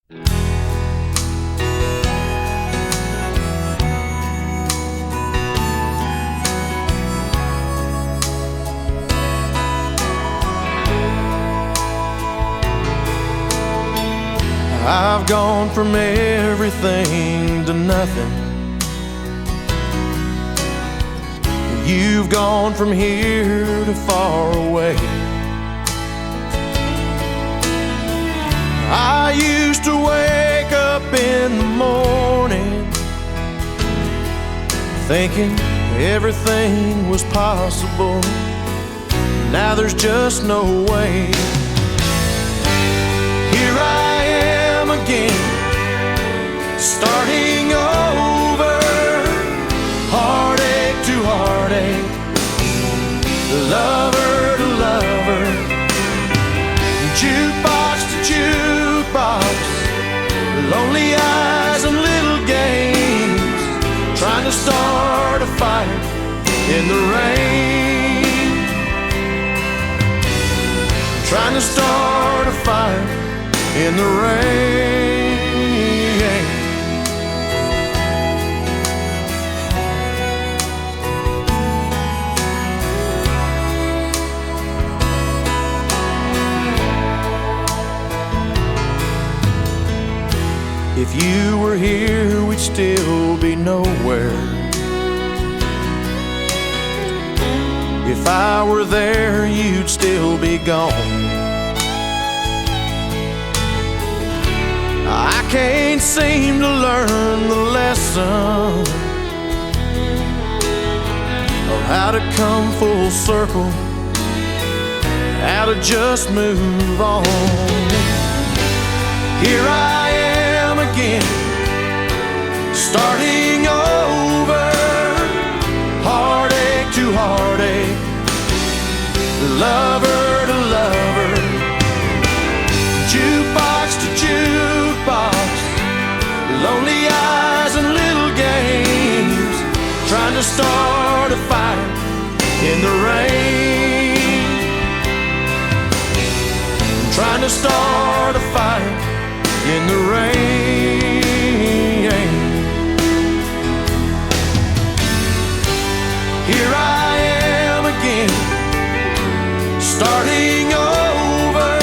I've gone from everything to nothing. You've gone from here to far away. I used to wake up in the morning thinking everything was possible. Now there's just no way. Here I am again, starting over, heartache to heartache, lover to lover, jukebox to jukebox, lonely eyes and little games, trying to start a fire in the rain, trying to start a fire in the rain. If you were here, we'd still be nowhere. If I were there, you'd still be gone. I can't seem to learn the lesson of how to come full circle, how to just move on. Here I am again, starting over, heartache to heartache, lover to lover, jukebox to jukebox, lonely eyes and little games, trying to start a fire in the rain, trying to start a fire in the rain. Here I am again, starting over,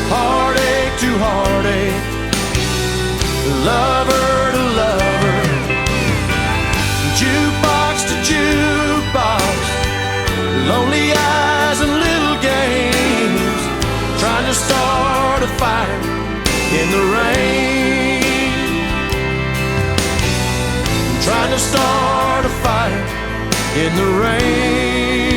heartache to heartache, lover to lover, jukebox to jukebox, lonely eyes and little games, trying to start a fire in the rain, trying to start a fire in the rain.